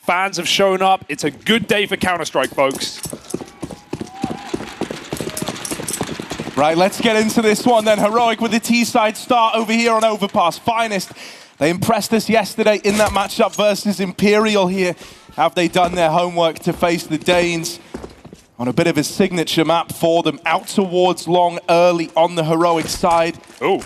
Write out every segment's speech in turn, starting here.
Fans have shown up. It's a good day for Counter-Strike, folks. Right, let's get into this one then. Heroic with the T-side start over here on Overpass. Finest, they impressed us yesterday in that matchup versus Imperial here. Have they done their homework to face the Danes on a bit of a signature map for them? Out towards long early on the Heroic side. Oh.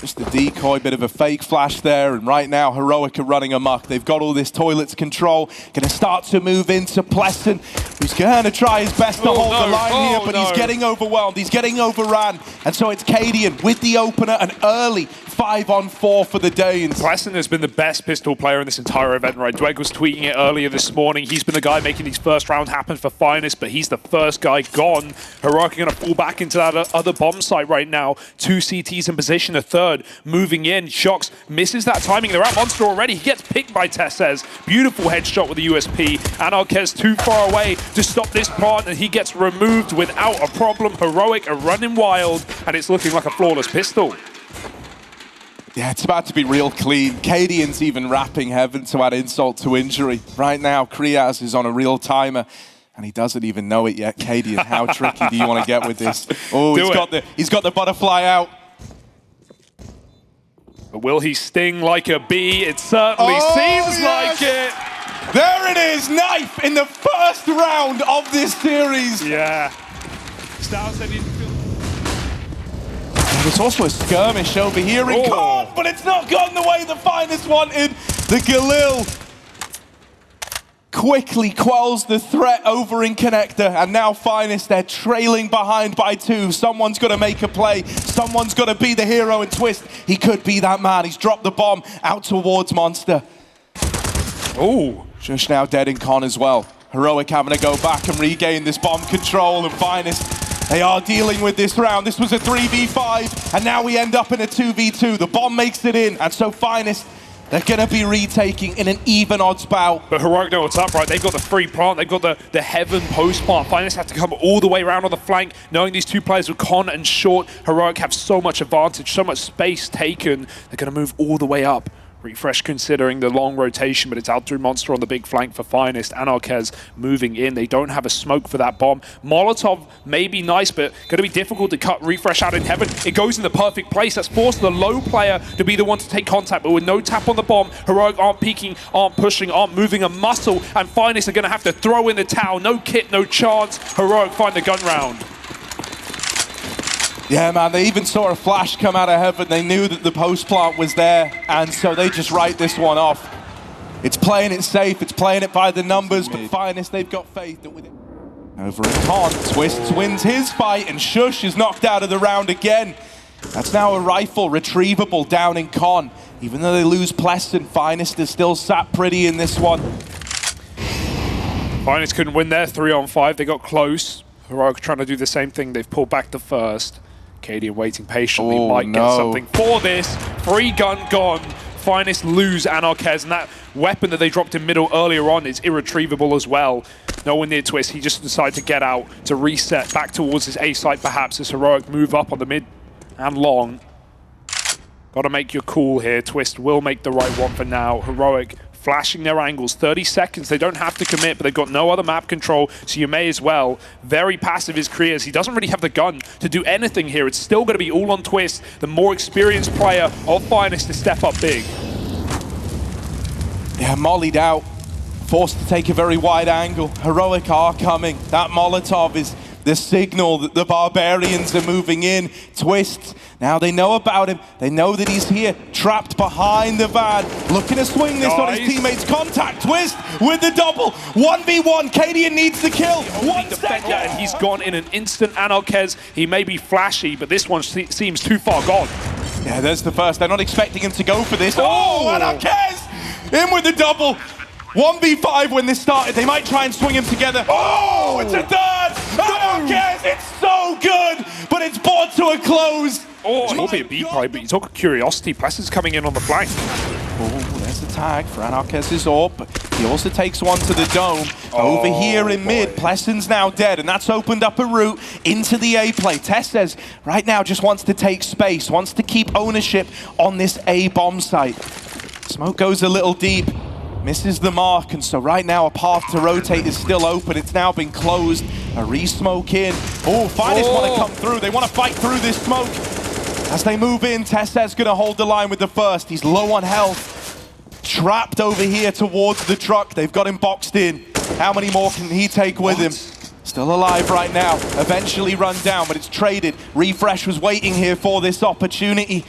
Just a decoy, bit of a fake flash there, and right now Heroic are running amok. They've got all this toilets control. Gonna start to move into Pleasant, who's gonna try his best to hold the line here, but he's getting overwhelmed, he's getting overran. And so it's CADIAN with the opener, an early 5-on-4 for the Danes. Pleasant has been the best pistol player in this entire event, right? Dweg was tweeting it earlier this morning. He's been the guy making these first rounds happen for Finest, but he's the first guy gone. Heroic are gonna fall back into that other bomb site right now. 2 CTs in position, a third moving in. Shox misses that timing. They're at Monster already. He gets picked by Tessez. Beautiful headshot with the USP. Anarquez too far away to stop this plant, and he gets removed without a problem. Heroic are running wild, and it's looking like a flawless pistol. Yeah, it's about to be real clean. CADIAN's even wrapping Heaven to add insult to injury. Right now, Kriaz is on a real timer, and he doesn't even know it yet. CADIAN, how tricky do you want to get with this? Oh, he's got the butterfly out. But will he sting like a bee? It certainly seems like it. There it is, knife in the first round of this series. Yeah. Stout said he'd feel... There's also a skirmish over here in Con, but it's not gone the way the Finest wanted. The Galil quickly quells the threat over in Connector, and now Finest, they're trailing behind by 2. Someone's got to make a play. Someone's got to be the hero, and Twist, he could be that man. He's dropped the bomb out towards Monster. Oh, Shush now dead in Con as well. Heroic having to go back and regain this bomb control, and Finest, they are dealing with this round. This was a 3v5, and now we end up in a 2v2. The bomb makes it in, and so Finest, they're going to be retaking in an even odds bout. but Heroic know what's up, right? They've got the free plant, they've got the Heaven post plant. Finest have to come all the way around on the flank, knowing these two players with Con and Short. Heroic have so much advantage, so much space taken. They're going to move all the way up. Refresh considering the long rotation, but it's out through Monster on the big flank for Finest. Anarquez moving in. They don't have a smoke for that bomb. Molotov may be nice, but going to be difficult to cut Refresh out in Heaven. It goes in the perfect place. That's forced the low player to be the one to take contact, but with no tap on the bomb, Heroic aren't peeking, aren't pushing, aren't moving a muscle, and Finest are going to have to throw in the towel. No kit, no chance. Heroic find the gun round. Yeah, man, they even saw a flash come out of Heaven. They knew that the post plant was there, and so they just write this one off. It's playing it safe, it's playing it by the numbers, but Finest, they've got faith that with it. Over at Con, Twist wins his fight, and Shush is knocked out of the round again. That's now a rifle, retrievable down in Con. Even though they lose Pleasant, Finest is still sat pretty in this one. Finest couldn't win their 3-on-5. They got close. Heroic trying to do the same thing. They've pulled back the first. CADIAN waiting patiently, might get something for this. Free gun gone. Finest lose Anarquez, and that weapon that they dropped in middle earlier on is irretrievable as well. No one near Twist. He just decided to get out, to reset back towards his A site perhaps as Heroic move up on the mid and long. Got to make your call here. Twist will make the right one for now. Heroic flashing their angles. 30 seconds. They don't have to commit, but they've got no other map control, so you may as well. Very passive is Kriaz. He doesn't really have the gun to do anything here. It's still going to be all on Twist, the more experienced player of Finest, to step up big. Yeah, mollied out. Forced to take a very wide angle. Heroic are coming. That Molotov is the signal that the Barbarians are moving in. Twist, now they know about him. They know that he's here, trapped behind the van. Looking to swing this on his teammates. Contact, Twist with the double. 1v1, CADIAN needs the kill. One second. And he's gone in an instant. Anarquez, he may be flashy, but this one seems too far gone. Yeah, there's the first. They're not expecting him to go for this. Oh, Anarquez! In with the double. 1v5 when this started. They might try and swing him together. Oh, it's a third! Anarquez, it's so good, but it's brought to a close. Oh, it'll be a B play, but you talk curiosity. Pleasant's coming in on the flank. Oh, there's the tag for Anarquez's AWP, but he also takes one to the dome. Over here in mid, Pleasant's now dead, and that's opened up a route into the A play. Tess says right now just wants to take space, wants to keep ownership on this A bomb site. Smoke goes a little deep. Misses the mark, and so right now a path to rotate is still open. It's now been closed. A re-smoke in. Oh, Finest want to come through. They want to fight through this smoke. As they move in, Tessa's going to hold the line with the first. He's low on health. Trapped over here towards the truck. They've got him boxed in. How many more can he take with him? Still alive right now. Eventually run down, but it's traded. Refresh was waiting here for this opportunity.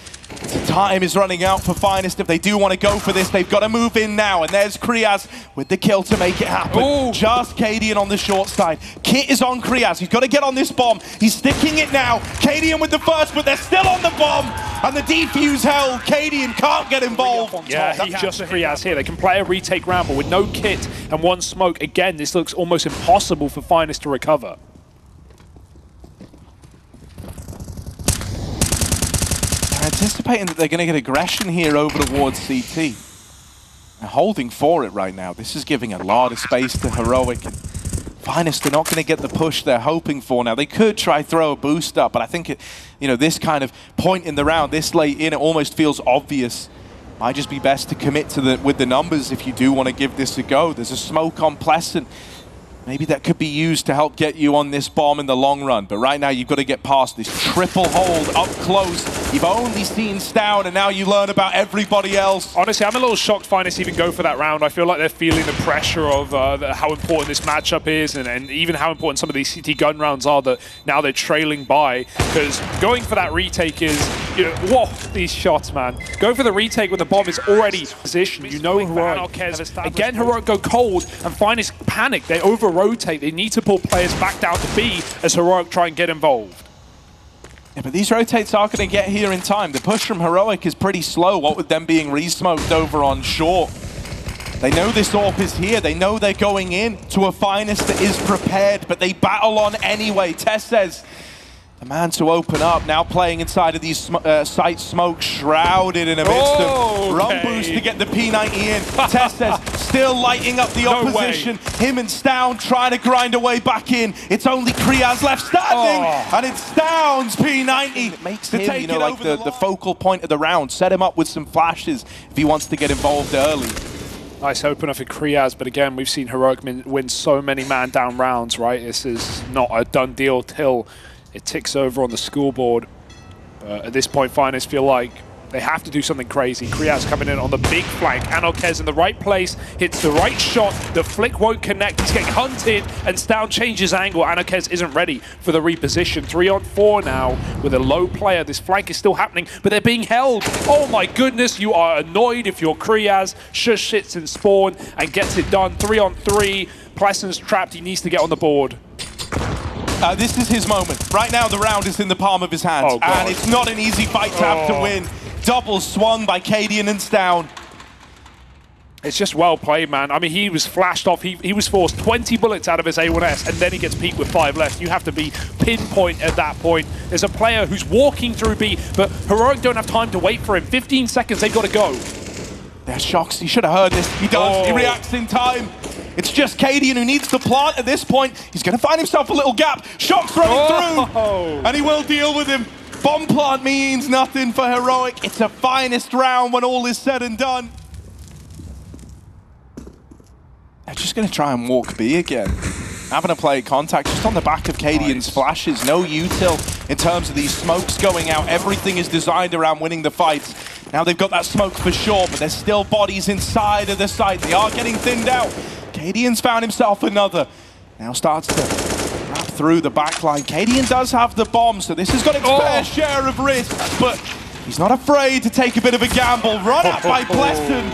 Time is running out for Finest. If they do want to go for this, they've got to move in now. And there's Kriaz with the kill to make it happen. Ooh. Just CADIAN on the short side. Kit is on Kriaz. He's got to get on this bomb. He's sticking it now. CADIAN with the first, but they're still on the bomb. And the defuse held. CADIAN can't get involved. Yeah, he's just Kriaz here. They can play a retake round, but with no kit and one smoke, again, this looks almost impossible for Finest to recover. Anticipating that they're going to get aggression here over towards CT. They're holding for it right now. This is giving a lot of space to Heroic. And Finest are not going to get the push they're hoping for now. They could try throw a boost up, but I think this kind of point in the round, this late in, it almost feels obvious. Might just be best to commit to with the numbers if you do want to give this a go. There's a smoke on Pleasant. Maybe that could be used to help get you on this bomb in the long run. But right now, you've got to get past this triple hold up close. You've only seen STAVN, and now you learn about everybody else. Honestly, I'm a little shocked Finest even go for that round. I feel like they're feeling the pressure of how important this matchup is, and even how important some of these CT gun rounds are, that now they're trailing by. Because going for that retake is, whoa, these shots, man. Going for the retake when the bomb is already positioned. You know Heroic. Again, Heroic go cold, and Finest panic. They over-rotate. They need to pull players back down to B as Heroic try and get involved. Yeah, but these rotates are going to get here in time. The push from Heroic is pretty slow, what with them being re-smoked over on short. They know this AWP is here. They know they're going in to a Finest that is prepared, but they battle on anyway. Tess says, the man to open up, now playing inside of these site smoke, shrouded in a instant. Run boost to get the P90 in. Tess says, still lighting up the opposition. Him and STAVN trying to grind away back in. It's only Kriaz left standing, and it's STAVN's P90. It makes him, like the focal point of the round. Set him up with some flashes if he wants to get involved early. Nice opener for Kriaz, but again, we've seen Heroic win so many man-down rounds, right? This is not a done deal till it ticks over on the scoreboard. At this point, Finest feel like they have to do something crazy. Kriaz coming in on the big flank. Anarquez in the right place, hits the right shot. The flick won't connect. He's getting hunted, and STAVN changes angle. Anarquez isn't ready for the reposition. 3-on-4 now with a low player. This flank is still happening, but they're being held. Oh my goodness, you are annoyed if you're Kriaz. Shush sits in spawn and gets it done. 3-on-3. Pleasant's trapped. He needs to get on the board. This is his moment. Right now, the round is in the palm of his hands, and it's not an easy fight to have to win. Double swung by CADIAN and STAVN. It's just well played, man. I mean, he was flashed off. He was forced 20 bullets out of his A1S, and then he gets peaked with 5 left. You have to be pinpoint at that point. There's a player who's walking through B, but Heroic don't have time to wait for him. 15 seconds, they've got to go. There's Shocks. He should have heard this. He does. He reacts in time. It's just CADIAN who needs the plant at this point. He's going to find himself a little gap. Shocks running through, and he will deal with him. Bomb plant means nothing for Heroic. It's a Finest round when all is said and done. They're just going to try and walk B again. Having a play at contact just on the back of CADIAN's flashes. No util in terms of these smokes going out. Everything is designed around winning the fights. Now they've got that smoke for sure, but there's still bodies inside of the site. They are getting thinned out. CADIAN's found himself another. Now starts to wrap through the backline. CADIAN does have the bomb, so this has got its fair share of risk, but he's not afraid to take a bit of a gamble. Run up by Pleasant,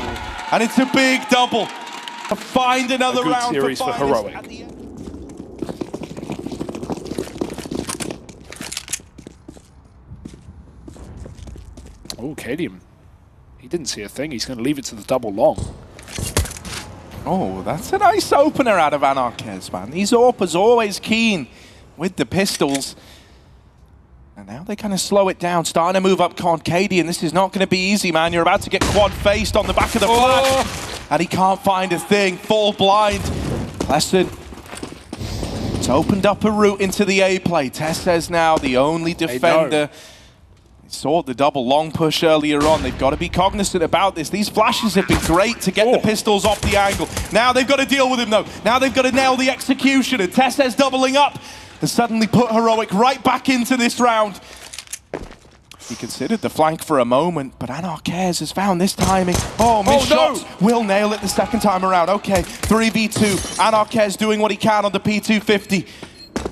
and it's a big double. To find another round series for Heroic. Oh, CADIAN. He didn't see a thing. He's going to leave it to the double long. Oh, that's a nice opener out of Anarquez, man. These AWPers always keen with the pistols. And now they kind of slow it down, starting to move up CADIAN. This is not going to be easy, man. You're about to get quad-faced on the back of the flash. And he can't find a thing. Fall blind. Pleasant. It's opened up a route into the A play. Tess says now the only defender Saw the double long push earlier on. They've got to be cognizant about this. These flashes have been great to get the pistols off the angle. Now they've got to deal with him though. Now they've got to nail the execution, and Tess's doubling up has suddenly put Heroic right back into this round. He considered the flank for a moment, but Anarquez has found this timing. Oh, missed shots. Will nail it the second time around. Okay, 3v2. Anarquez doing what he can on the P250.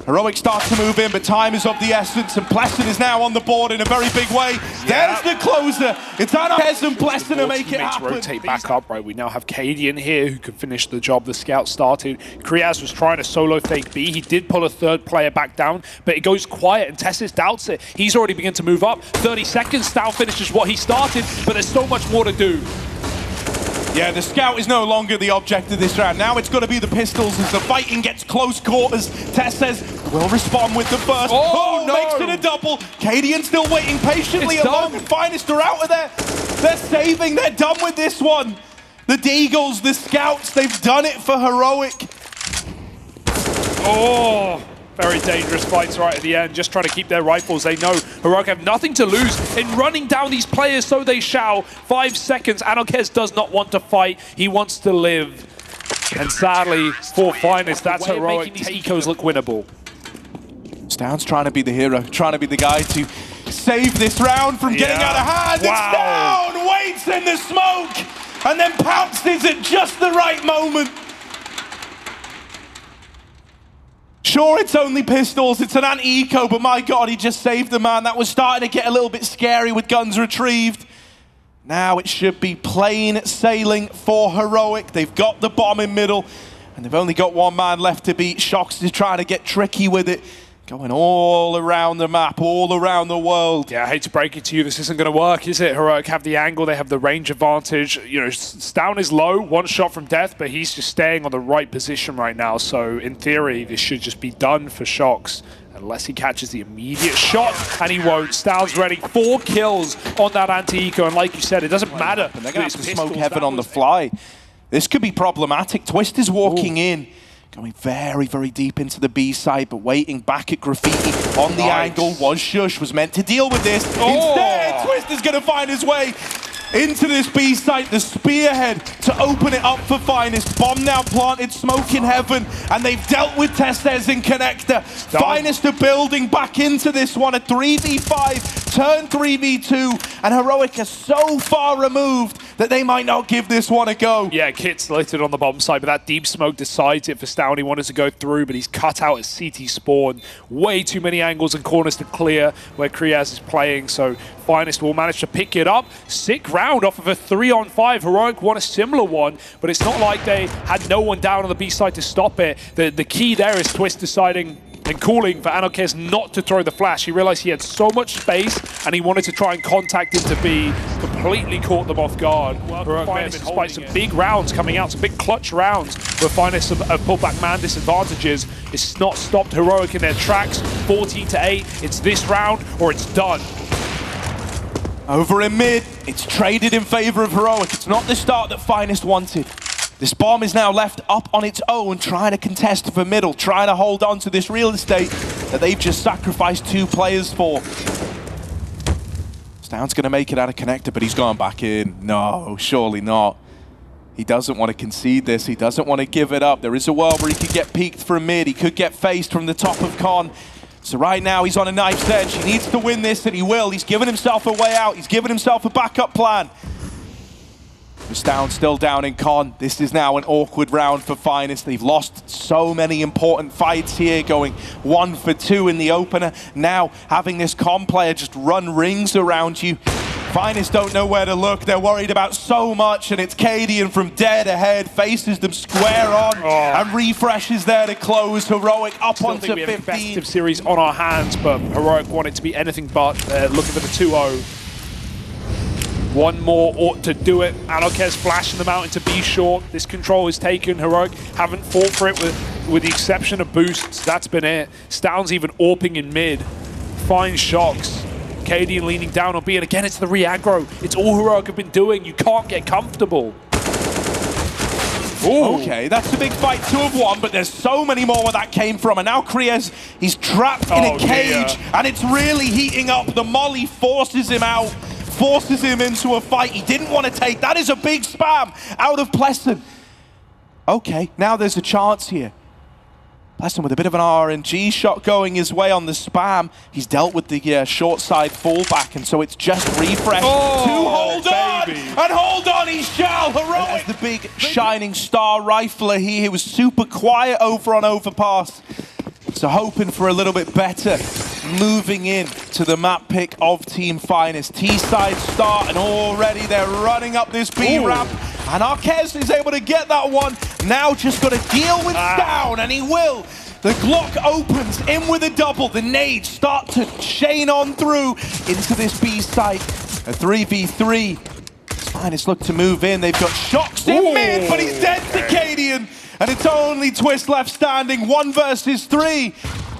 Heroic starts to move in, but time is of the essence, and Plesson is now on the board in a very big way. There's the closer. It's Anarquez and Plesson to make it happen. Rotate back up, right? We now have CADIAN here who can finish the job the scout started. Kriaz was trying to solo fake B. He did pull a third player back down, but it goes quiet, and Tessis doubts it. He's already begun to move up. 30 seconds, STAVN finishes what he started, but there's so much more to do. Yeah, the scout is no longer the object of this round. Now it's got to be the pistols as the fighting gets close quarters. Tess says, we'll respond with the first. Oh, no. Makes it a double. CADIAN still waiting patiently along. Finest are out of there. They're saving. They're done with this one. The Deagles, the scouts, they've done it for Heroic. Oh, very dangerous fights right at the end, just trying to keep their rifles. They know Heroic have nothing to lose in running down these players, so they shall. 5 seconds, Anarquez does not want to fight, he wants to live. And sadly, for Finest, that's Heroic. These ecos look winnable. STAVN's trying to be the hero, trying to be the guy to save this round from getting out of hand. Wow. It's down, waits in the smoke, and then pounces at just the right moment. Sure, it's only pistols, it's an anti-eco, but my God, he just saved the man. That was starting to get a little bit scary with guns retrieved. Now it should be plain sailing for Heroic. They've got the bomb in middle, and they've only got one man left to beat. Shox is trying to get tricky with it. Going all around the map, all around the world. Yeah, I hate to break it to you, this isn't going to work, is it? Heroic have the angle, they have the range advantage. You know, STAVN is low, one shot from death, but he's just staying on the right position right now. So in theory, this should just be done for Shox, unless he catches the immediate shot, and he won't. STAVN's ready, 4 kills on that anti-eco, and like you said, it doesn't matter. And they're going to have to smoke heaven on the fly. This could be problematic. Twist is walking in. Going very, very deep into the B side, but waiting back at Graffiti on the angle. Was Shush, was meant to deal with this. Instead, Twist is going to find his way into this B site, the spearhead to open it up for Finest. Bomb now planted, smoke in heaven, and they've dealt with Testez in connector. Finest are building back into this one, a 3v5, turn 3v2, and Heroic are so far removed that they might not give this one a go. Yeah, Kit's littered on the bomb side, but that deep smoke decides it for STAVN. He wanted to go through, but he's cut out at CT spawn. Way too many angles and corners to clear where Kriaz is playing, so Finest will manage to pick it up. Sick round off of a 3-on-5. Heroic won a similar one, but it's not like they had no one down on the B side to stop it. The key there is Twist deciding and calling for Anarquez not to throw the flash. He realized he had so much space and he wanted to try and contact into B. Completely caught them off guard. Heroic Finest, despite some big rounds coming out, some big clutch rounds where Finest have pulled back man disadvantages, it's not stopped Heroic in their tracks. 14-8, it's this round or it's done. Over in mid, it's traded in favor of Heroic. It's not the start that Finest wanted. This bomb is now left up on its own, trying to contest for middle, trying to hold on to this real estate that they've just sacrificed 2 players for. STAVN's going to make it out of connector, but he's gone back in. No, surely not. He doesn't want to concede this. He doesn't want to give it up. There is a world where he could get peeked from mid. He could get faced from the top of con. So right now he's on a knife's edge. He needs to win this, and he will. He's given himself a way out. He's given himself a backup plan. STAVN still down in con. This is now an awkward round for Finest. They've lost so many important fights here, going 1 for 2 in the opener. Now having this con player just run rings around you. Finest don't know where to look. They're worried about so much, and it's CADIAN from dead ahead, faces them square on, and refreshes there to close. Heroic up onto 15. We have a competitive series on our hands, but Heroic want it to be anything but. Looking for the 2-0. One more ought to do it. Anarquez flashing them out into B short. This control is taken. Heroic haven't fought for it with the exception of boosts. That's been it. STAVN's even AWPing in mid. Fine Shox. CADIAN leaning down on B, and again it's the re-aggro. It's all Heroic have been doing. You can't get comfortable. Ooh. Okay, that's a big fight, 2 of 1, but there's so many more where that came from. And now Kriez, he's trapped in a cage, and it's really heating up. The molly forces him out, forces him into a fight he didn't want to take. That is a big spam out of Pleasant. Okay, now there's a chance here. Pleasant with a bit of an RNG shot going his way on the spam. He's dealt with the short side fallback, and so it's just refresh to hold on, and hold on he shall. Heroic as the big shining star rifler here. He was super quiet over on overpass, so hoping for a little bit better. Moving in to the map pick of Team Finest. T-side start, and already they're running up this B ramp. And Arquez is able to get that one. Now just got to deal with STAVN, and he will. The Glock opens in with a double. The nades start to chain on through into this B site. A 3v3. Finest look to move in. They've got Shocks in mid, but he's dead to CADIAN. And it's only Twist left standing, 1 versus 3.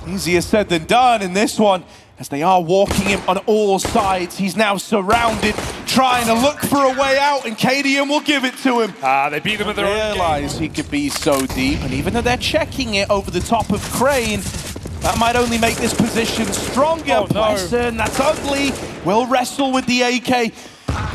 Easier said than done in this one, as they are walking him on all sides. He's now surrounded, trying to look for a way out, and CADIAN will give it to him. They beat him with their own realize he could be so deep, and even though they're checking it over the top of Crane, that might only make this position stronger. Pleasant, that's ugly. Will wrestle with the AK.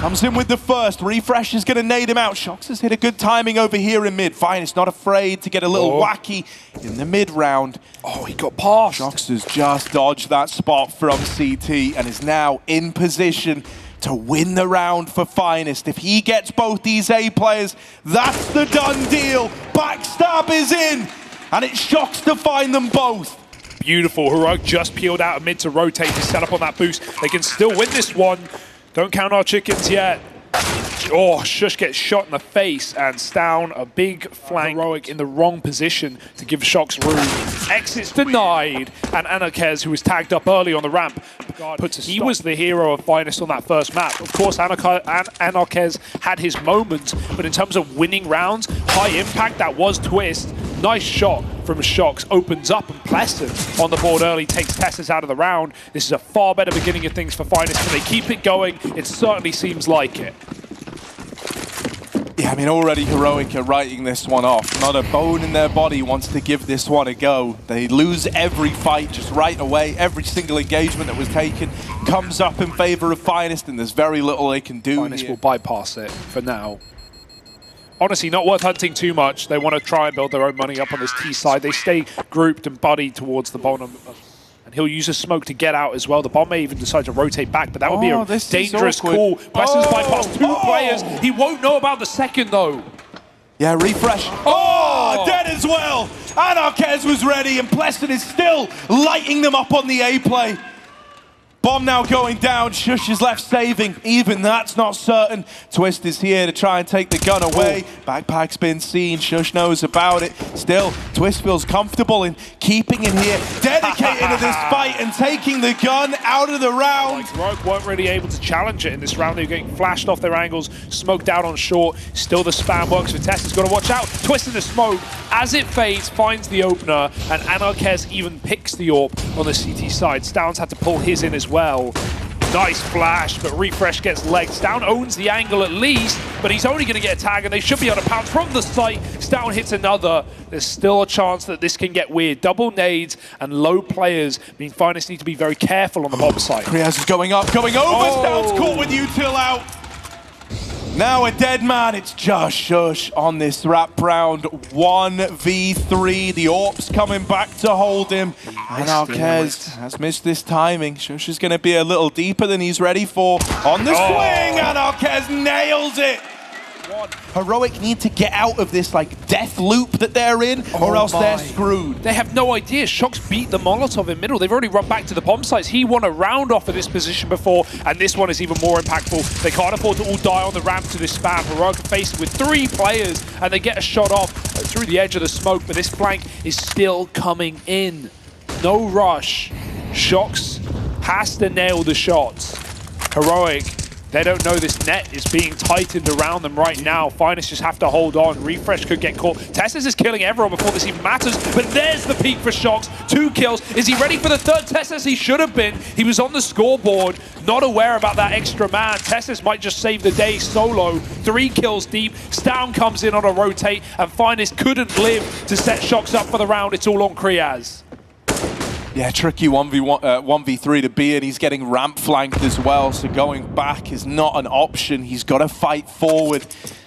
Comes in with the first. Refresh is going to nade him out. Shocks has hit a good timing over here in mid. Finest not afraid to get a little wacky in the mid round. Oh, he got past. Shocks has just dodged that spot from CT and is now in position to win the round for Finest. If he gets both these A players, that's the done deal. Backstab is in, and it's Shocks to find them both. Beautiful. Heroic just peeled out of mid to rotate to set up on that boost. They can still win this one. Don't count our chickens yet. Oh, Shush gets shot in the face, and STAVN a big flank. Heroic in the wrong position to give Shocks room. Exits denied, and Anarquez, who was tagged up early on the ramp, he was the hero of Finest on that first map. Of course, Anarquez had his moments, but in terms of winning rounds, high impact, that was Twist. Nice shot from Shocks, opens up, and Pleasant on the board early, takes Tessus out of the round. This is a far better beginning of things for Finest. Can they keep it going? It certainly seems like it. Yeah, I mean, already Heroic are writing this one off. Not a bone in their body wants to give this one a go. They lose every fight just right away. Every single engagement that was taken comes up in favor of Finest, and there's very little they can do. Finest will bypass it for now. Honestly, not worth hunting too much. They want to try and build their own money up on this T side. They stay grouped and buddied towards the bottom. And he'll use a smoke to get out as well. The bomb may even decide to rotate back, but that would be a dangerous call. Pleasant's bypassed 2 players. He won't know about the second, though. Yeah, refresh. Oh, dead as well. Anarquez was ready, and Pleasant is still lighting them up on the A play. Bomb now going down. Shush is left saving. Even that's not certain. Twist is here to try and take the gun away. Backpack's been seen. Shush knows about it. Still, Twist feels comfortable in keeping him here, dedicated to this fight and taking the gun out of the round. Rogue weren't really able to challenge it in this round. They're getting flashed off their angles, smoked out on short. Still the spam works for Tess. He's got to watch out. Twist in the smoke. As it fades, finds the opener, and Anarquez even picks the AWP on the CT side. STAVN's had to pull his in as well. Nice flash, but Refresh gets legged. STAVN owns the angle at least, but he's only going to get a tag, and they should be able to pounce from the site. STAVN hits another. There's still a chance that this can get weird. Double nades and low players mean Finest need to be very careful on the bomb site. Kriaz is going up, going over. STAVN's caught with util out. Now a dead man, it's just Shush on this wrap round. 1v3, the AWP's coming back to hold him. And Arquez has missed this timing. Shush is going to be a little deeper than he's ready for. On the swing, and Arquez nails it. Heroic need to get out of this like death loop that they're in, or else they're screwed. They have no idea. Shocks beat the Molotov in middle. They've already run back to the bomb sites. He won a round off of this position before, and this one is even more impactful. They can't afford to all die on the ramp to this spam. Heroic are faced with 3 players, and they get a shot off through the edge of the smoke, but this flank is still coming in. No rush. Shocks has to nail the shots. Heroic They don't know this net is being tightened around them right now. Finest just have to hold on. Refresh could get caught. Tessus is killing everyone before this even matters, but there's the peak for Shox. 2 kills. Is he ready for the third? Tessus, he should have been. He was on the scoreboard, not aware about that extra man. Tessus might just save the day solo. 3 kills deep. STAVN comes in on a rotate, and Finest couldn't live to set Shox up for the round. It's all on Kriaz. Yeah, tricky 1v3 to be in. He's getting ramp flanked as well, so going back is not an option. He's got to fight forward.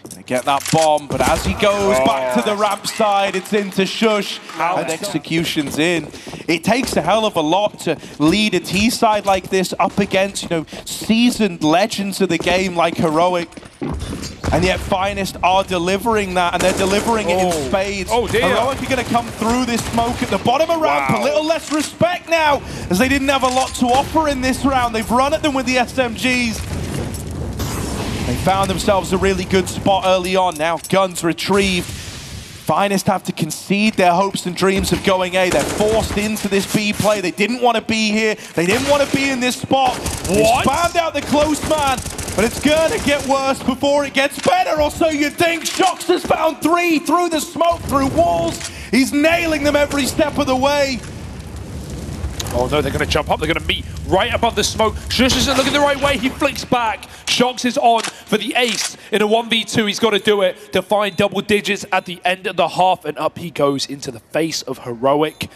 Gonna get that bomb, but as he goes back to the ramp side, it's into Shush, and execution's in. It takes a hell of a lot to lead a T side like this up against, you know, seasoned legends of the game like Heroic. And yet Finest are delivering that, and they're delivering it in spades. Oh dear. Heroic are going to come through this smoke at the bottom of ramp. A little less respect now, as they didn't have a lot to offer in this round. They've run at them with the SMGs. They found themselves a really good spot early on. Now guns retrieved. Finest have to concede their hopes and dreams of going A. They're forced into this B play. They didn't want to be here. They didn't want to be in this spot. They spammed out the close man, but it's gonna get worse before it gets better, or so you think. Shox has found 3 through the smoke, through walls. He's nailing them every step of the way. Oh no, they're going to jump up. They're going to meet right above the smoke. Shush isn't looking the right way. He flicks back. Shox is on for the ace in a 1v2. He's got to do it to find double digits at the end of the half, and up he goes into the face of Heroic.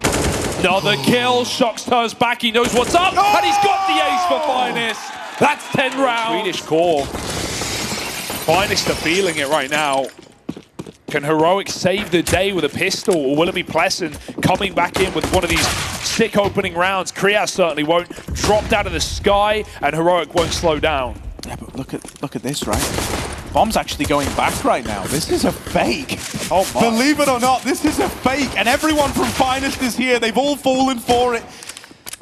Another kill. Shox turns back. He knows what's up, and he's got the ace for Finest. That's 10 rounds. Swedish core. Finest are feeling it right now. Can Heroic save the day with a pistol, or will it be Pleasant coming back in with one of these sick opening rounds? Kriaz certainly won't. Dropped out of the sky, and Heroic won't slow down. Yeah, but look at this, right? Bomb's actually going back right now. This is a fake. Oh my. Believe it or not, this is a fake, and everyone from Finest is here. They've all fallen for it.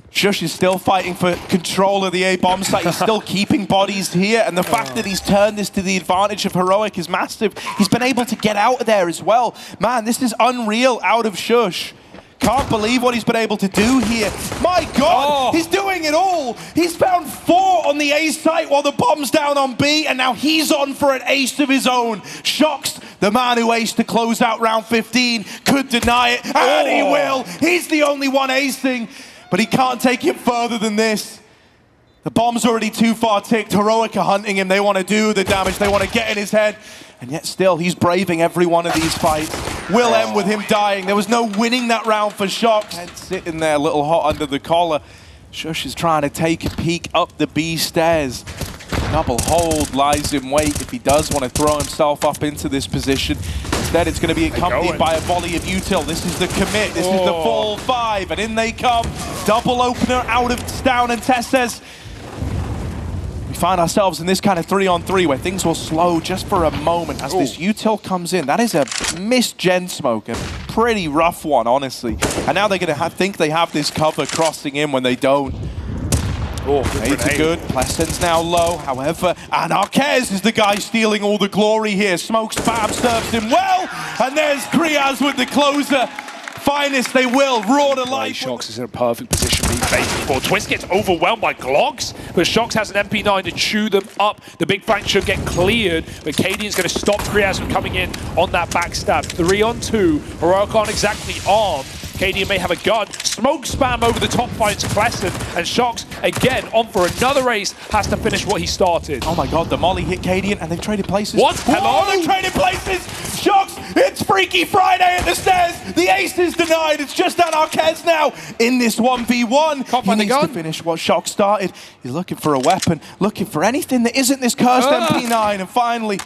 Shush is still fighting for control of the A bomb site. He's still keeping bodies here, and the fact that he's turned this to the advantage of Heroic is massive. He's been able to get out of there as well. Man, this is unreal out of Shush. Can't believe what he's been able to do here. My God, he's doing it all. He's found 4 on the A site while the bomb's down on B, and now he's on for an ace of his own. Shox, the man who aced to close out round 15, could deny it, and he will. He's the only one acing. But he can't take it further than this. The bomb's already too far ticked. Heroic are hunting him. They want to do the damage. They want to get in his head. And yet still, he's braving every one of these fights. Will end with him dying. There was no winning that round for Shox. Head sitting there a little hot under the collar. Shush is trying to take a peek up the B stairs. Double hold lies in wait if he does want to throw himself up into this position. Instead, it's going to be accompanied by a volley of util. This is the commit. This is the full 5, and in they come. Double opener out of STAVN, and Tess says, we find ourselves in this kind of 3-on-3 where things will slow just for a moment as this util comes in. That is a missed gen smoke, a pretty rough one, honestly. And now they're going to think they have this cover crossing in when they don't. Nades are good. Pleasant's now low. However, Anarquez is the guy stealing all the glory here. Smoke spam serves him well. And there's Kriaz with the closer. Finest, they will roar to life. Shox is in a perfect position being baited before Twist gets overwhelmed by Glocks, but Shox has an MP9 to chew them up. The big flank should get cleared, but CADIAN's going to stop Kriaz from coming in on that backstab. 3-on-2. Heroic aren't exactly armed. CADIAN may have a gun. Smoke spam over the top finds Pleasant, and Shox, again, on for another ace, has to finish what he started. Oh my God, the molly hit CADIAN, and they've traded places. What? Hello? They've traded places! Shox, it's Freaky Friday at the stairs! The ace is denied, it's just Anarquez now in this 1v1. He needs to finish what Shox started. He's looking for a weapon, looking for anything that isn't this cursed MP9, and finally,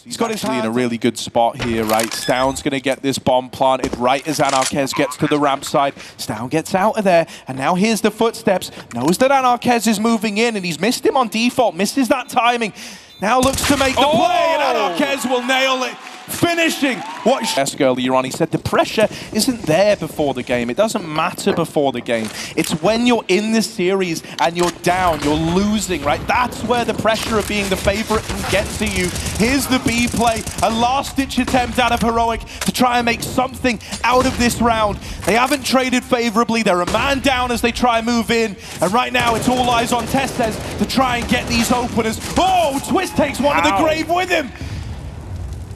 he's got his in a really good spot here, right? STAVN's going to get this bomb planted right as Anarquez gets to the ramp side. STAVN gets out of there, and now here's the footsteps. Knows that Anarquez is moving in, and he's missed him on default, misses that timing. Now looks to make the play, and Anarquez will nail it. finishing what CSGO earlier on. He said the pressure isn't there before the game. It doesn't matter before the game. It's when you're in the series and you're down, you're losing, right? That's where the pressure of being the favorite can get to you. Here's the B play, a last-ditch attempt out of Heroic to try and make something out of this round. They haven't traded favorably. They're a man down as they try and move in. And right now, it's all eyes on Testes to try and get these openers. Oh, Twist takes one to the grave with him.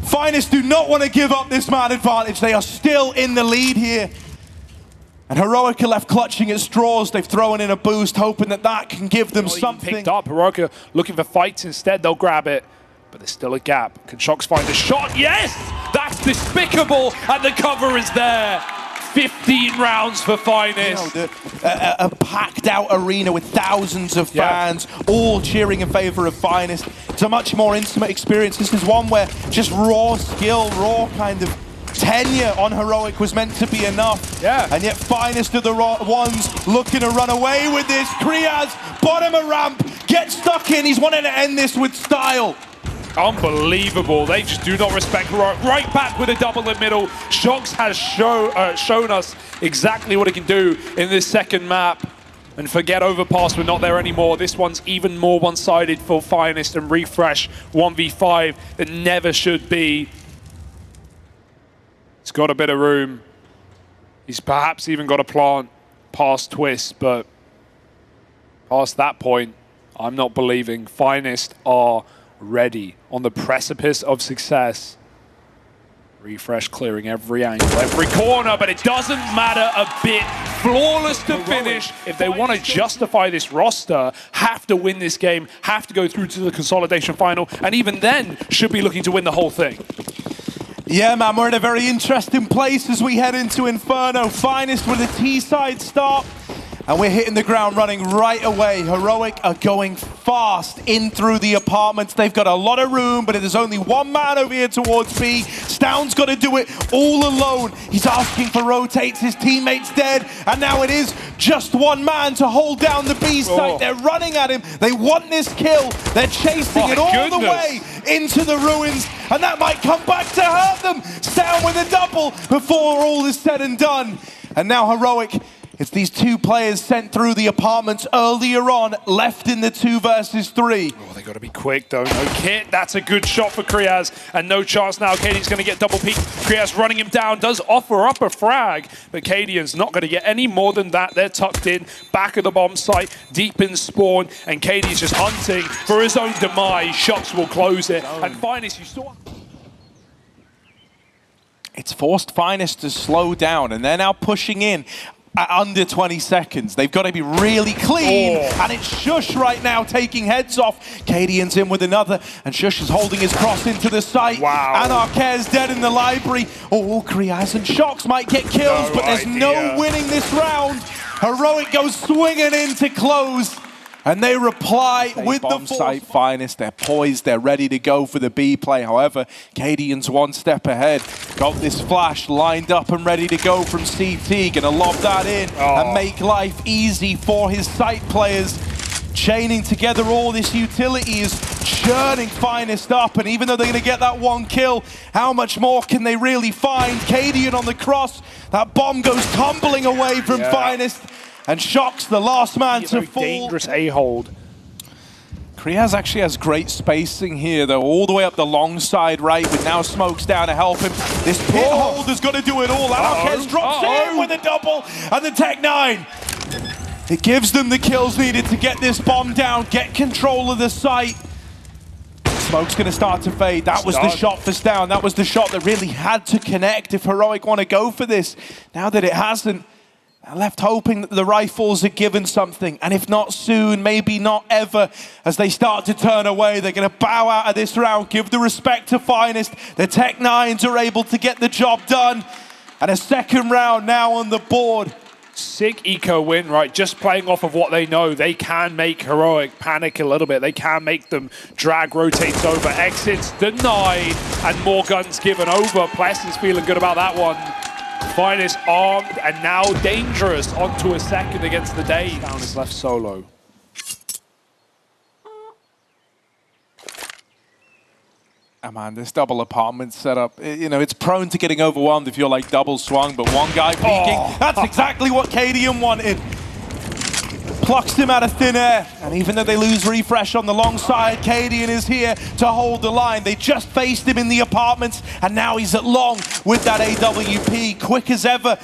Finest do not want to give up this man advantage. They are still in the lead here. And Heroic are left clutching at straws. They've thrown in a boost, hoping that that can give them something. Picked up. Heroic are looking for fights instead. They'll grab it. But there's still a gap. Can Shox find a shot? Yes! That's despicable. And the cover is there. 15 rounds for Finest. You know, a packed out arena with thousands of fans, all cheering in favor of Finest. It's a much more intimate experience. This is one where just raw skill, raw kind of tenure on Heroic was meant to be enough. Yeah. And yet Finest are the ones looking to run away with this. Kriaz, bottom of ramp, gets stuck in. He's wanting to end this with style. Unbelievable. They just do not respect Heroic. Right back with a double in middle. Shox has shown us exactly what he can do in this second map. And forget Overpass, we're not there anymore. This one's even more one-sided for Finest and Refresh 1v5 that never should be. He's got a bit of room. He's perhaps even got a plant past Twist, but past that point, I'm not believing. Finest are ready on the precipice of success. Refresh clearing every angle, every corner, but it doesn't matter a bit. Flawless to finish. If they want to justify this roster, have to win this game, have to go through to the consolidation final, and even then should be looking to win the whole thing. Yeah, man, we're in a very interesting place as we head into Inferno. Finest with a T-side start. And we're hitting the ground running right away. Heroic are going fast in through the apartments. They've got a lot of room, but there's only one man over here towards B. Stound's got to do it all alone. He's asking for rotates. His teammate's dead. And now it is just one man to hold down the B site. They're running at him. They want this kill. They're chasing it all the way into the ruins. And that might come back to hurt them. Stound with a double before all is said and done. And now Heroic, it's these two players sent through the apartments earlier on, left in the 2 versus 3. Oh, they got to be quick though. No kit. That's a good shot for Kriaz, and no chance now. Cadian's going to get double peek. Kriaz running him down, does offer up a frag, but Cadian's not going to get any more than that. They're tucked in, back of the bomb site, deep in spawn, and Cadian's just hunting for his own demise. Shox will close it, and Finest, you saw. It's forced Finest to slow down, and they're now pushing in at under 20 seconds. They've got to be really clean, and it's Shush right now taking heads off. Cadian's in with another, and Shush is holding his cross into the site. Wow. And Arcare's dead in the library. Oh, Kriaz and Shox might get kills, but there's no winning this round. Heroic goes swinging in to close. And they reply with the bomb site. Finest. They're poised, they're ready to go for the B play. However, Cadian's one step ahead. Got this flash lined up and ready to go from CT. Gonna lob that in and make life easy for his site players. Chaining together all this utility is churning Finest up, and even though they're gonna get that one kill, how much more can they really find? Cadian on the cross, that bomb goes tumbling away from Finest. And Shox, the last man to fall. Dangerous A-hold. Kriaz actually has great spacing here, though, all the way up the long side right, with now Smokes down to help him. This pit holder's got to do it all. Arquez drops in with a double, and the Tech-9. It gives them the kills needed to get this bomb down, get control of the site. Smoke's going to start to fade. That was the shot for Stound. That was the shot that really had to connect if Heroic want to go for this. Now that it hasn't, I'm left hoping that the rifles are given something, and if not soon, maybe not ever. As they start to turn away, they're going to bow out of this round, give the respect to Finest. The Tech-9s are able to get the job done, and a second round now on the board. Sick eco win, right? Just playing off of what they know. They can make Heroic panic a little bit. They can make them drag rotates over. Exits denied, and more guns given over. Pless is feeling good about that one. Finest armed and now dangerous onto a second against the day. Down is left solo. Man, this double apartment setup, you know, it's prone to getting overwhelmed if you're like double swung, but one guy peeking, that's exactly what CADIAN wanted. Plucks him out of thin air, and even though they lose refresh on the long side, CADIAN is here to hold the line. They just faced him in the apartments, and now he's at long with that AWP. Quick as ever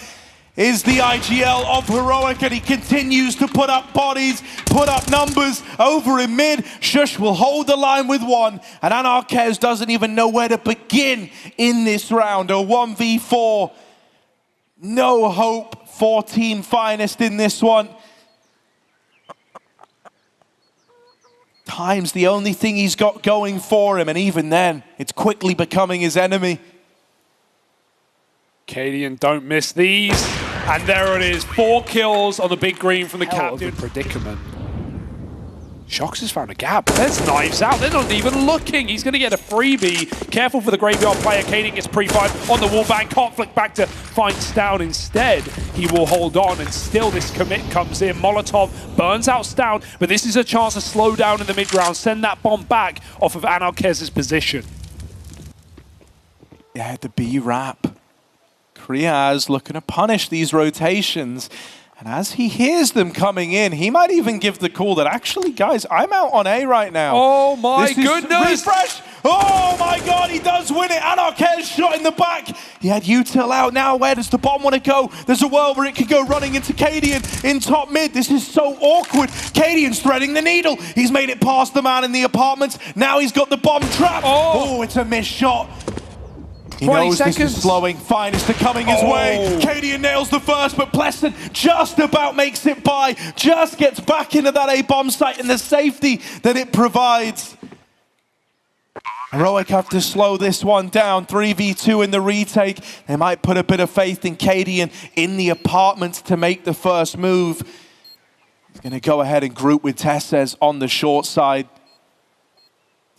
is the IGL of Heroic, and he continues to put up bodies, put up numbers over in mid. Shush will hold the line with one, and Anarquez doesn't even know where to begin in this round. A 1v4, no hope for Team Finest in this one. Time's the only thing he's got going for him, and even then, it's quickly becoming his enemy. CADIAN don't miss these. And there it is, 4 kills on the big green from the captain. Predicament. Shox has found a gap. There's knives out. They're not even looking. He's going to get a freebie. Careful for the graveyard player. CADIAN gets pre-fired on the wall bang. Can't flick back to find STAVN instead. He will hold on, and still this commit comes in. Molotov burns out STAVN, but this is a chance to slow down in the mid-round. Send that bomb back off of Anarquez's position. Yeah, the B-Rap. Kriaz looking to punish these rotations, and as he hears them coming in, he might even give the call that actually, guys, I'm out on A right now. Oh my goodness! Refresh! Oh my god, he does win it! Anarquez shot in the back. He had util out. Now where does the bomb want to go? There's a world where it could go running into CADIAN in top mid. This is so awkward. CADIAN's threading the needle. He's made it past the man in the apartments. Now he's got the bomb trapped. Oh, it's a missed shot. He knows this is slowing. Finest are coming his way. CADIAN nails the first, but Pleston just about makes it by. Just gets back into that A-bomb site and the safety that it provides. Heroic have to slow this one down. 3v2 in the retake. They might put a bit of faith in CADIAN in the apartments to make the first move. He's going to go ahead and group with Tessez on the short side.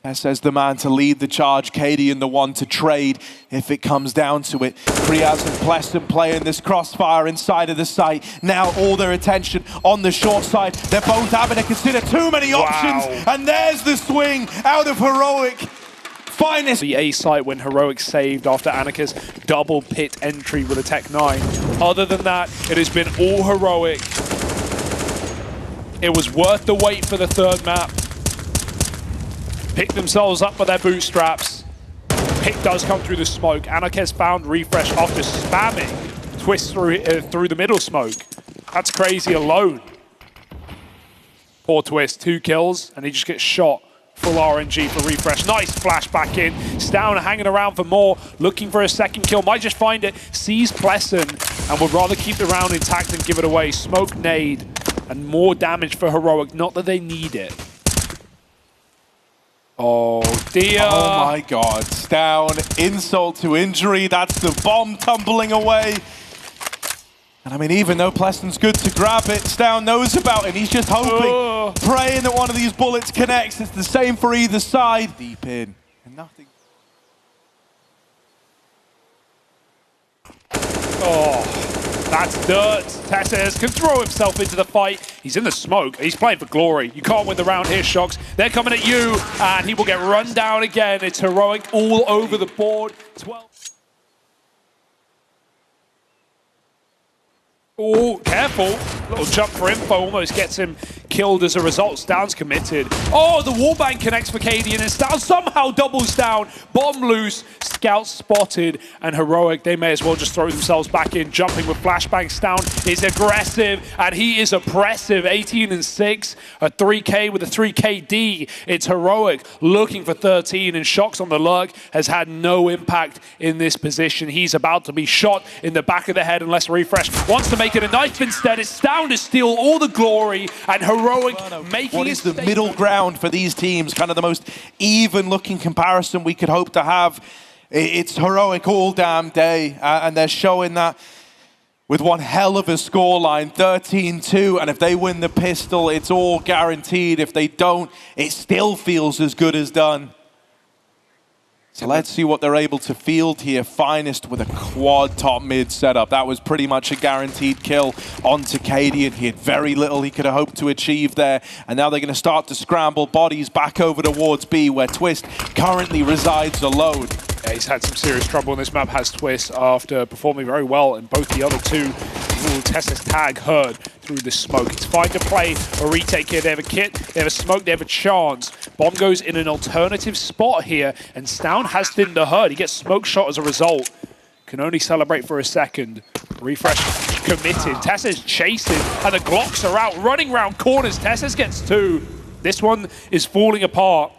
Tessez the man to lead the charge, CADIAN the one to trade if it comes down to it. Kriaz and Pleston playing this crossfire inside of the site. Now all their attention on the short side. They're both having to consider too many options. And there's the swing out of Heroic. Finest. The A site when Heroic saved after Anarquez double pit entry with a Tech 9. Other than that, it has been all Heroic. It was worth the wait for the third map. Pick themselves up by their bootstraps. Pick does come through the smoke. Anarquez found refresh after spamming Twist through the middle smoke. That's crazy alone. Poor Twist, 2 kills, and he just gets shot. Full RNG for refresh. Nice flash back in. STAVN hanging around for more, looking for a second kill. Might just find it. Sees Plesson and would rather keep the round intact than give it away. Smoke nade and more damage for Heroic. Not that they need it. Oh dear. Oh my god. STAVN, insult to injury. That's the bomb tumbling away. And I mean, even though Pleston's good to grab it, STAVN knows about it. He's just hoping, praying that one of these bullets connects. It's the same for either side. Deep in. And nothing. Oh, that's dirt. Tessez can throw himself into the fight. He's in the smoke. He's playing for glory. You can't win the round here, Shox. They're coming at you, and he will get run down again. It's Heroic all over the board. 12. Oh, careful. Little jump for info almost gets him killed as a result. STAVN's committed. Oh, the wallbang connects for CADIAN, and STAVN somehow doubles down. Bomb loose. Scout spotted, and Heroic, they may as well just throw themselves back in, jumping with flashbang. STAVN is aggressive, and he is oppressive. 18 and 6, a 3K with a 3KD. It's Heroic looking for 13, and Shox on the lurk has had no impact in this position. He's about to be shot in the back of the head unless refresh wants to make it a knife instead. It's STAVN to steal all the glory, and Heroic making what is the middle ground for these teams? Kind of the most even-looking comparison we could hope to have. It's Heroic all damn day, and they're showing that with one hell of a scoreline, 13-2, and if they win the pistol, it's all guaranteed. If they don't, it still feels as good as done. So let's see what they're able to field here. Finest with a quad top mid setup. That was pretty much a guaranteed kill onto CADIAN. He had very little he could have hoped to achieve there. And now they're going to start to scramble bodies back over towards B, where Twist currently resides alone. Yeah, he's had some serious trouble on this map, has Twist, after performing very well in both the other two. Tessa's tag heard through the smoke. It's fine to play a retake here. They have a kit, they have a smoke, they have a chance. Bomb goes in an alternative spot here, and STAVN has thinned the herd. He gets smoke shot as a result. Can only celebrate for a second. Refresh committed. Tessa's chasing, and the Glocks are out, running around corners. Tessa's gets two. This one is falling apart.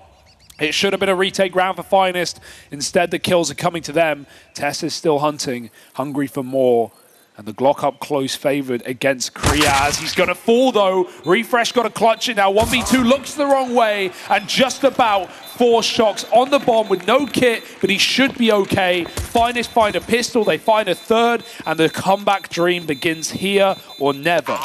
It should have been a retake round for Finest. Instead, the kills are coming to them. Tessa's still hunting, hungry for more. And the Glock up close favored against Kriaz. He's going to fall though. Refresh got to clutch it now. 1v2 looks the wrong way and just about 4 shocks on the bomb with no kit, but he should be okay. Finest find a pistol, they find a third, and the comeback dream begins here or never.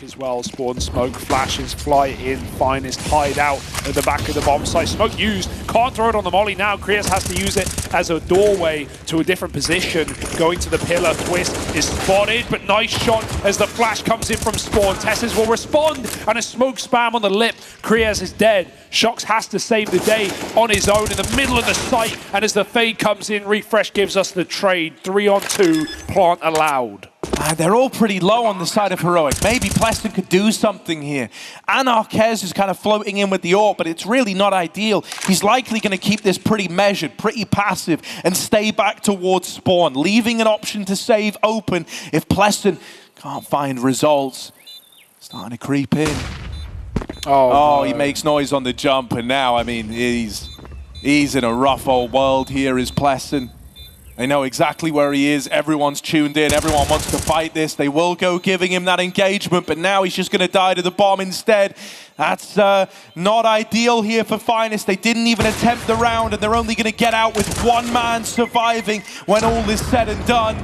As well, spawn smoke, flashes, fly in, Finest hide out at the back of the bomb site. Smoke used, can't throw it on the molly now. Kriaz has to use it as a doorway to a different position. Going to the pillar, Twist is spotted, but nice shot as the flash comes in from spawn. Tessas will respond, and a smoke spam on the lip. Kriaz is dead. Shox has to save the day on his own in the middle of the site, and as the fade comes in, Refresh gives us the trade. 3-on-2, plant allowed. They're all pretty low on the side of Heroic. Maybe Pleston could do something here. Anarquez is kind of floating in with the AWP, but it's really not ideal. He's likely going to keep this pretty measured, pretty passive, and stay back towards spawn, leaving an option to save open if Pleston can't find results. Starting to creep in. Oh, no. He makes noise on the jump, and now, I mean, he's in a rough old world here, is Pleston. They know exactly where he is. Everyone's tuned in. Everyone wants to fight this. They will go giving him that engagement, but now he's just going to die to the bomb instead. That's not ideal here for Finest. They didn't even attempt the round, and they're only going to get out with 1 man surviving when all is said and done.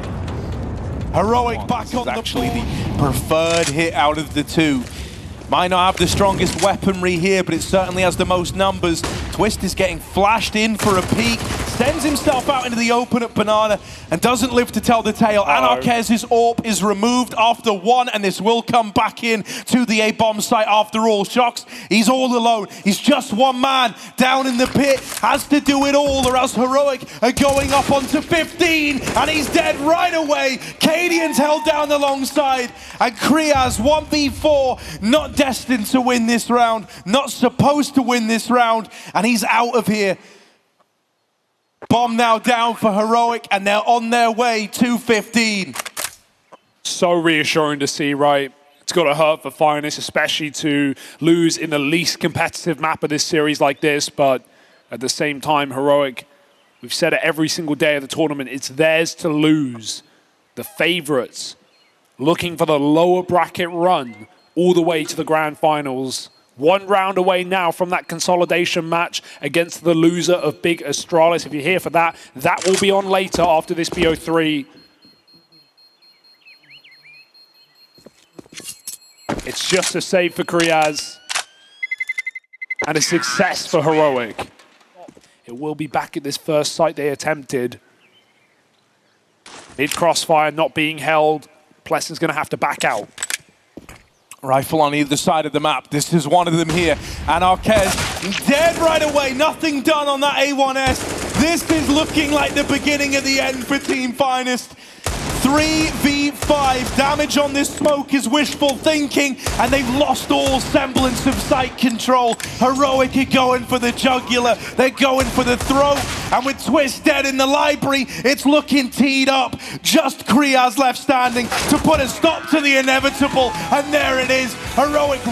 Heroic back on the actually the preferred hit out of the two. Might not have the strongest weaponry here, but it certainly has the most numbers. Twist is getting flashed in for a peek, sends himself out into the open at Banana, and doesn't live to tell the tale. Anarquez's AWP is removed after 1, and this will come back in to the A-bomb site after all. Shox, he's all alone. He's just 1 man down in the pit, has to do it all, or else Heroic are going up onto 15, and he's dead right away. CADIAN's held down alongside, and Kriaz 1v4, not destined to win this round, not supposed to win this round, and he's out of here. Bomb now down for Heroic, and they're on their way to 15. So reassuring to see, right? It's got to hurt for Finest, especially to lose in the least competitive map of this series like this, but at the same time, Heroic, we've said it every single day of the tournament, it's theirs to lose. The favorites looking for the lower bracket run all the way to the grand finals. 1 round away now from that consolidation match against the loser of Big Astralis. If you're here for that, that will be on later after this BO3. It's just a save for Kriaz and a success for Heroic. It will be back at this first site they attempted. Mid-crossfire not being held. Pleston's going to have to back out. Rifle on either side of the map. This is one of them here. Anarquez dead right away. Nothing done on that A1S. This is looking like the beginning of the end for Team Finest. 3v5. Damage on this smoke is wishful thinking, and they've lost all semblance of sight control. Heroic are going for the jugular. They're going for the throat. And with Twist dead in the library, it's looking teed up. Just Kriaz left standing to put a stop to the inevitable. And there it is. Heroic